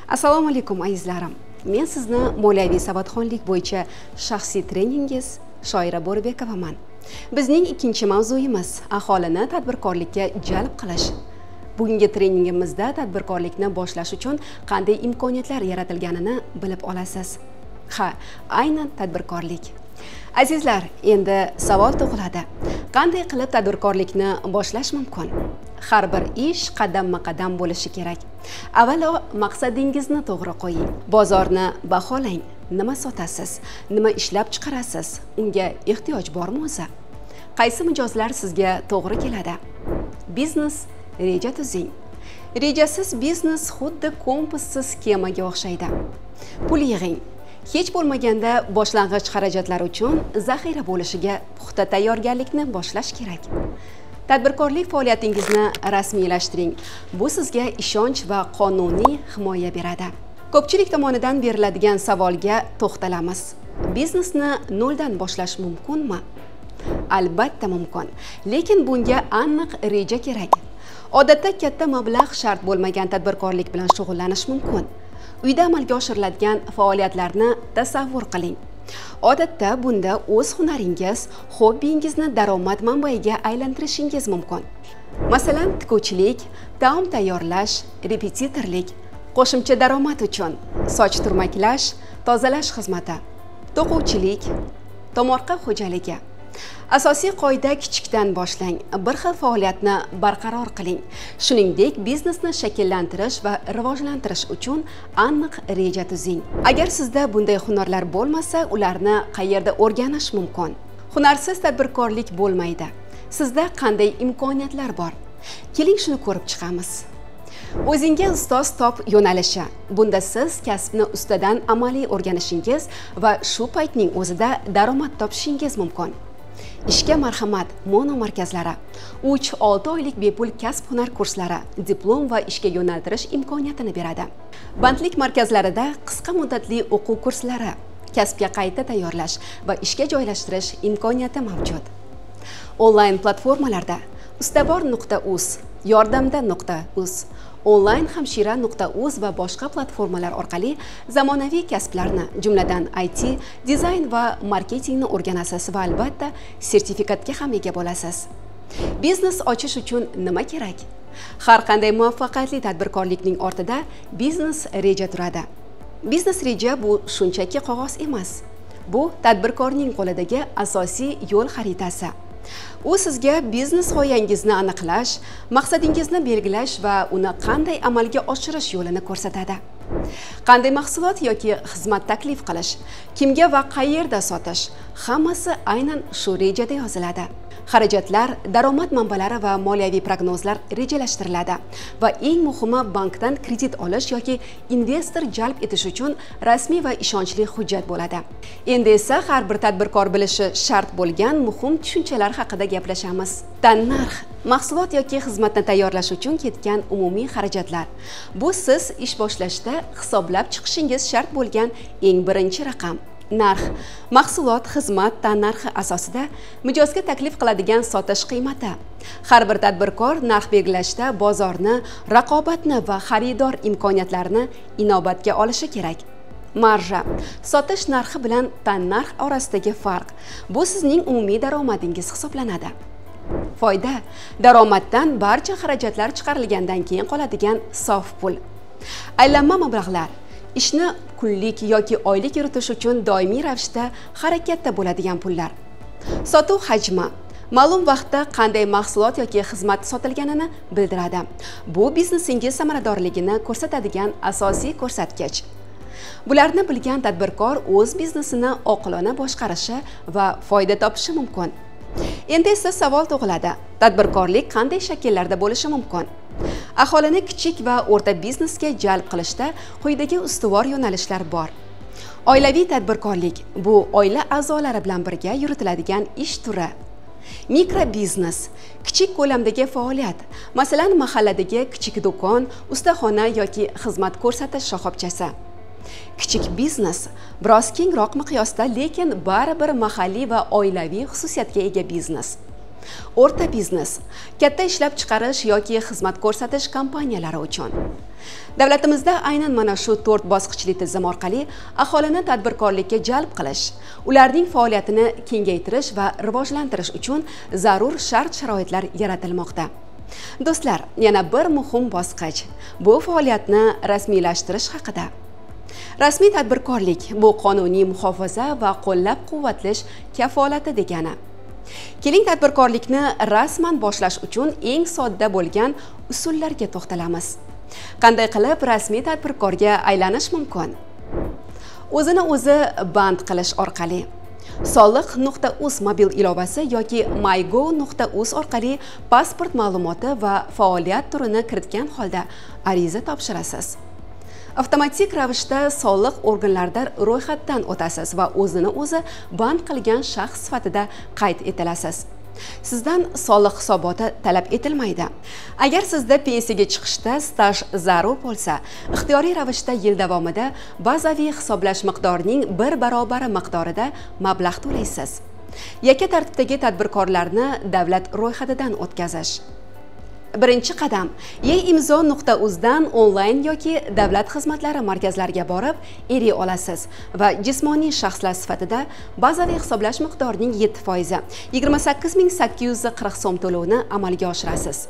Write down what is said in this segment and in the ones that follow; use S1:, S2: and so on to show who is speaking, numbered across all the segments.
S1: Assalomu alaykum azizlarim. Men sizni moliyaviy savodxonlik bo'yicha shaxsiy treningingiz Shoira Bo'ribekovaman. Bizning ikkinchi mavzuyimiz aholini tadbirkorlikka jalb qilish. Bugungi treningimizda tadbirkorlikni boshlash uchun qanday imkoniyatlar yaratilganini bilib olasiz. Ha, aynan tadbirkorlik. Azizlar, endi savol tug'iladi. Qanday qilib tadbirkorlikni boshlash mumkin? Har bir ish qadamma-qadam bo'lishi kerak. Avvalo maqsadingizni to'g'ri qo'ying. Bozorni baholang. Nima sotasiz? Nima ishlab chiqarasiz? Unga ehtiyoj bormi o'zi? Qaysi mijozlar sizga to'g'ri keladi? Biznes reja tuzing. Rejasiz biznes xuddi kompassiz kemaga o'xshaydi. Pul yig'ing. Hech bo'lmaganda boshlang'ich xarajatlar uchun zaxira bo'lishiga puxta tayyorgarlikni boshlash kerak. Tadbirkorlik faoliyatingizni rasmiylashtiring. Bu sizga ishonch va qonuniy himoya beradi. Ko'pchilik tomonidan beriladigan savolga to'xtalamiz. Biznesni noldan boshlash mumkinmi? Albatta mumkin, lekin bunga aniq reja kerak. Odatda katta mablag' shart bo'lmagan tadbirkorlik bilan shug'ullanish mumkin. Uyda amalga oshiriladigan faoliyatlarni tasavvur qiling. Odatda bunda o'z hunaringiz, hobbingizni daromad manbaiga aylantirishingiz mumkin. Masalan, tikuvchilik, taom tayyorlash, repetitorlik, qo'shimcha daromad uchun soch turmaklash, tozalash xizmati, to'quvchilik, tomorqa xo'jaligi. Asosiy qoida kichikdan boshlang, bir xil faoliyatni barqaror qiling. Shuningdek, biznesni shakllantirish va rivojlantirish uchun aniq reja tuzing. Agar sizda bunday hunarlar bo'lmasa, ularni qayerda o'rganish mumkin? Hunarsiz tadbirkorlik bo'lmaydi. Sizda qanday imkoniyatlar bor? Keling shuni ko'rib chiqamiz. O'zinga ustoz top yo'nalishi. Bunda siz kasbni ustidan amaliy o'rganishingiz va shu paytning o'zida daromad topishingiz mumkin. Ishga marhamat mono markazlari, 3-6 oylik bepul kasb-hunar kurslari, diplom va ishga yo'naltirish imkoniyatini beradi. Bandlik markazlarida qisqa muddatli o'quv kurslari, kasbga qayta tayyorlash va ishga joylashtirish imkoniyati mavjud. Onlayn platformalarda ustabor.uz, yordamda.uz, onlinehamshira.uz va boshqa platformalar orqali zamonaviy kasblarni, jumladan IT, dizayn va marketingni o'rganasiz va albatta sertifikatga ham ega bo'lasiz. Biznes ochish uchun nima kerak? Har qanday muvaffaqiyatli tadbirkorlikning ortida biznes reja turadi. Biznes reja bu shunchaki qog'oz emas. Bu tadbirkorning qo'lidagi asosiy yo'l xaritasi. U sizga biznes g'oyangizni aniqlash, maqsadingizni belgilash va uni qanday amalga oshirish yo'lini ko'rsatadi. Qanday mahsulot yoki xizmat taklif qilish, kimga va qayerda sotish, hammasi aynan shu rejada yoziladi. Xarajatlar, daromad manbalari va moliyaviy prognozlar rejalashtiriladi va eng muhimi bankdan kredit olish yoki investor jalb etish uchun rasmiy va ishonchli hujjat bo'ladi. Endi esa har bir tadbirkor bilishi shart bo'lgan muhim tushunchalar haqida gaplashamiz. Tannarx, mahsulot yoki xizmatni tayyorlash uchun ketgan umumiy xarajatlar. Bu siz ish boshlashda hisoblab chiqishingiz shart bo'lgan eng birinchi raqam. Narx, mahsulot, xizmat tannarxi asosida mijozga taklif qiladigan sotish qiymati. Har bir tadbirkor narx belgilashda bozorni, raqobatni va xaridor imkoniyatlarini inobatga olishi kerak. Marja, sotish narxi bilan tannarx orasidagi farq. Bu sizning umumiy daromadingiz hisoblanadi. Foyda, daromaddan barcha xarajatlar chiqarilgandan keyin qoladigan sof pul. Aylanma mablag'lar, ishni kunlik yoki oylik yuritish uchun doimiy ravishda harakatda bo'ladigan pullar. Sotuv hajmi, ma'lum vaqtda qanday mahsulot yoki xizmat sotilganini bildiradi. Bu biznesingiz samaradorligini ko'rsatadigan asosiy ko'rsatkich. Bularni bilgan tadbirkor o'z biznesini oqilona boshqarishi va foyda topishi mumkin. Endi esa savol tug'iladi. Tadbirkorlik qanday shakllarda bo'lishi mumkin? Aholini kichik va o'rta biznesga jalb qilishda quyidagi ustuvor yo'nalishlar bor. Oilaviy tadbirkorlik – bu oila a'zolari bilan birga yuritiladigan ish turi. Mikrobiznes – kichik ko'lamdagi faoliyat, masalan, mahalladagi kichik do'kon, ustaxona yoki xizmat ko'rsatish shoxobchasi. Kichik biznes biroz kengroq miqyosda, lekin baribir mahalliy va oilaviy xususiyatga ega biznes. O'rta biznes katta ishlab chiqarish yoki xizmat ko'rsatish kompaniyalari uchun. Davlatimizda aynan mana shu 4 bosqichli tizim orqali aholini tadbirkorlikka jalb qilish, ularning faoliyatini kengaytirish va rivojlantirish uchun zarur shart-sharoitlar yaratilmoqda. Do'stlar, yana bir muhim bosqich bu faoliyatni rasmiylashtirish haqida. Rasmiy tadbirkorlik bu qonuniy muhofaza va qo'llab-quvvatlash kafolati degani. Keling, tadbirkorlikni rasman boshlash uchun eng sodda bo'lgan usullarga to'xtalamiz. Qanday qilib rasmiy tadbirkorga aylanish mumkin? O'zini o'zi band qilish orqali, soliq.uz mobil ilovasi yoki mygo.uz orqali pasport ma'lumoti va faoliyat turini kiritgan holda ariza topshirasiz. Avtomatik ravishda soliq organlarida ro'yxatdan o'tasiz va o'zini o'zi band qilgan shaxs sifatida qayd etilasiz. Sizdan soliq hisoboti talab etilmaydi. Agar sizda pensiyaga chiqishda staj zarur bo'lsa, ixtiyoriy ravishda yil davomida bazaviy hisoblash miqdorining 1 barobari miqdorida mablag' to'laysiz. Yakka tartibdagi tadbirkorlarni davlat ro'yxatidan o'tkazish. Birinchi qadam, e-imzo.uz dan onlayn yoki davlat xizmatlari markazlariga borib eriy olasiz va jismoniy shaxslar sifatida bazaviy hisoblash miqdorining 7%, 28840 so'm to'lovini amalga oshirasiz.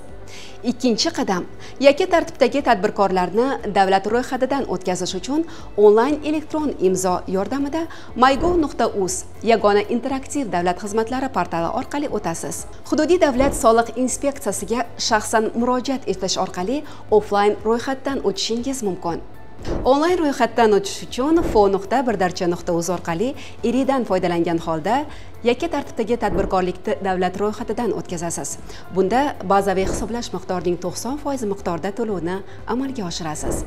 S1: Ikkinchi qadam, yakka tartibdagi tadbirkorlarni davlat ro'yxatidan o'tkazish uchun onlayn elektron imzo yordamida mygo.uz yagona interaktiv davlat xizmatlari portali orqali o'tasiz. Hududiy davlat soliq inspeksiyasiga shaxsan murojaat etish orqali offlayn ro'yxatdan o'tishingiz mumkin. Onlayn ro'yxatdan o'tish uchun fo.birdarcha.uz orqali eriydan foydalangan holda yakka tartibdagi tadbirkorlikni davlat ro'yxatidan o'tkazasiz. Bunda bazaviy hisoblash miqdorining 90% miqdorda to'lovni amalga oshirasiz.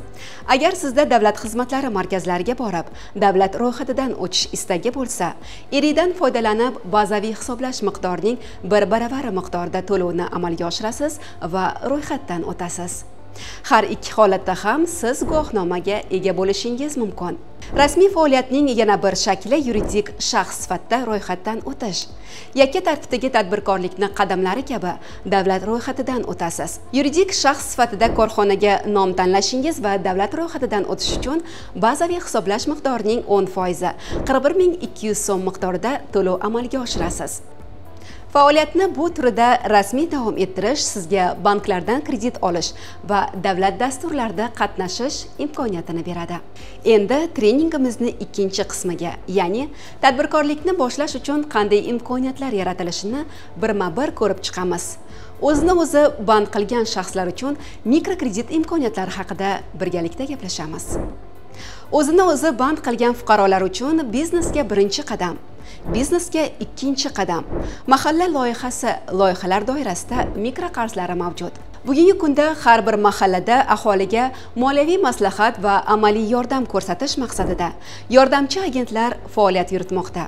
S1: Agar sizda davlat xizmatlari markazlariga borib, davlat ro'yxatidan o'tish istagi bo'lsa, eriydan foydalanib bazaviy hisoblash miqdorining 1 baravari miqdorda to'lovni amalga oshirasiz va ro'yxatdan o'tasiz. Har ikki holatda ham siz guvohnomaga ega bo'lishingiz mumkin. Rasmiy faoliyatning yana bir shakli yuridik shaxs sifatida ro'yxatdan o'tish. Yakka tartibdagi tadbirkorlikni qadamlari kabi davlat ro'yxatidan o'tasiz. Yuridik shaxs sifatida korxonaga nom tanlashingiz va davlat ro'yxatidan o'tish uchun bazaviy hisoblash miqdorining 10%, 41200 so'm miqdorida to'lov amalga oshirasiz. Faoliyatni bu turida rasmiy davom ettirish sizga banklardan kredit olish va davlat dasturlarida qatnashish imkoniyatini beradi. Endi treningimizning ikkinchi qismiga, ya'ni tadbirkorlikni boshlash uchun qanday imkoniyatlar yaratilishini birma-bir ko'rib chiqamiz. O'zini o'zi band qilgan shaxslar uchun mikrokredit imkoniyatlari haqida birgalikda gaplashamiz. O'zini o'zi band qilgan fuqarolar uchun biznesga birinchi qadam, biznesga ikkinchi qadam, mahalla loyihasi loyihalar doirasida mikroqarzlari mavjud. Bugungi kunda har bir mahallada aholiga moliyaviy maslahat va amaliy yordam ko'rsatish maqsadida yordamchi agentlar faoliyat yuritmoqda.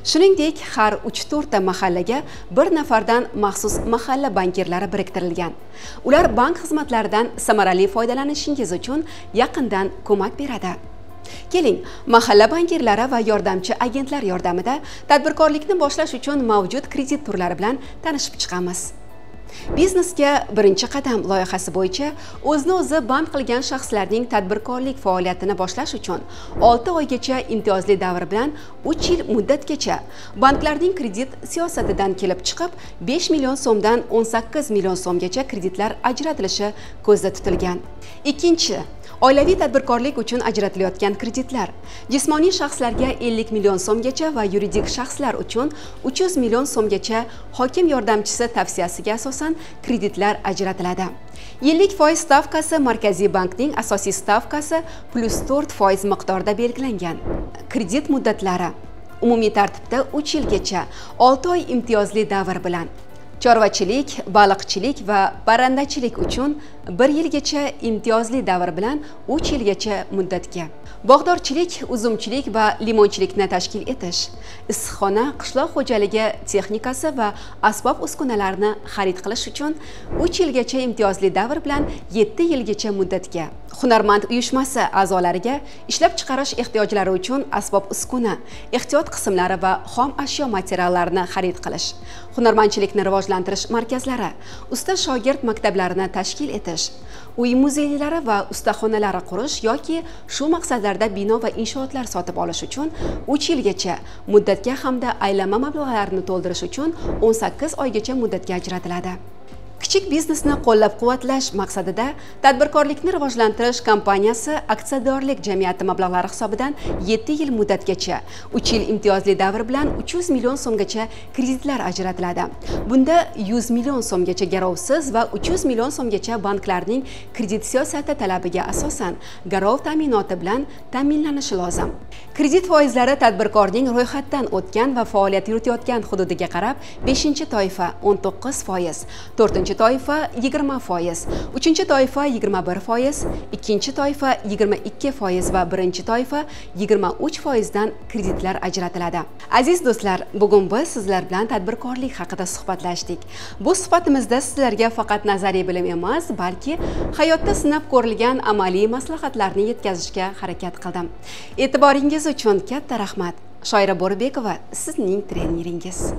S1: Shuningdek, har 3-4 ta mahallaga bir nafardan maxsus mahalla bankirlari biriktirilgan. Ular bank xizmatlaridan samarali foydalanishingiz uchun yaqindan ko'mak beradi. Keling, mahalla bankirlari va yordamchi agentlar yordamida tadbirkorlikni boshlash uchun mavjud kredit turlari bilan tanishib chiqamiz. Biznesga birinchi qadam loyihasi bo'yicha o'zini o'zi band qilgan shaxslarning tadbirkorlik faoliyatini boshlash uchun 6 oygacha imtiyozli davr bilan 3 yil muddatgacha banklarning kredit siyosatidan kelib chiqib 5 million so'mdan 18 million so'mgacha kreditlar ajratilishi ko'zda tutilgan. Ikkinchi, oilaviy tadbirkorlik uchun ajratilayotgan kreditlar jismoniy shaxslarga 50 million so'mgacha va yuridik shaxslar uchun 300 million so'mgacha hokim yordamchisi tavsiyasiga asosan kreditlar ajratiladi. Yillik foiz stavkasi Markaziy bankning asosiy stavkasi +4% miqdorda belgilangan. Kredit muddatlari umumiy tartibda 3 yilgacha 6 oy imtiyozli davr bilan, chorvachilik, baliqchilik va parrandachilik uchun 1 yilgacha imtiyozli davr bilan 3 yilgacha muddatga, bog'dorchilik, uzumchilik va limonchilikni tashkil etish, issiqxona, qishloq xo'jaligi texnikasi va asbob-uskunalarni xarid qilish uchun 3 yilgacha imtiyozli davr bilan 7 yilgacha muddatga, hunarmand uyushmasi a'zolariga ishlab chiqarish ehtiyojlari uchun asbob-uskuna, ehtiyot qismlari va xom ashyo materiallarini xarid qilish, hunarmandchilikni rivojlantirish markazlari, usta shogird maktablarini tashkil etish, uy muzeylari va ustaxonalari qurish yoki shu maqsadlarda bino va inshootlar sotib olish uchun 3 yilgacha muddatga hamda aylanma mablag'larni to'ldirish uchun 18 oygacha muddatga ajratiladi. Kichik biznesni qo'llab-quvvatlash maqsadida tadbirkorlikni rivojlantirish kompaniyasi aksiyadorlik jamiyati mablag'lari hisobidan 7 yil muddatgacha 3 yil imtiyozli davr bilan 300 million so'mgacha kreditlar ajratiladi. Bunda 100 million so'mgacha garovsiz va 300 million so'mgacha banklarning kredit siyosati talabiga asosan garov ta'minoti bilan ta'minlanishi lozim. Kredit foizlari tadbirkorning ro'yxatdan o'tgan va faoliyat yuritayotgan hududiga qarab 5-toifa 19%, 4-toifa 20%, 3-toifa 21%, 2-toifa 22% va 1-toifa 23% dan kreditlar ajratiladi. Aziz do'stlar, bugun biz sizlar bilan tadbirkorlik haqida suhbatlashdik. Bu suhbatimizda sizlarga faqat nazariy bilim emas, balki hayotda sinab ko'rilgan amaliy maslahatlarni yetkazishga harakat qildim. E'tiboringiz uchun katta rahmat. Shoira Bo'rbekova, sizning treningiz.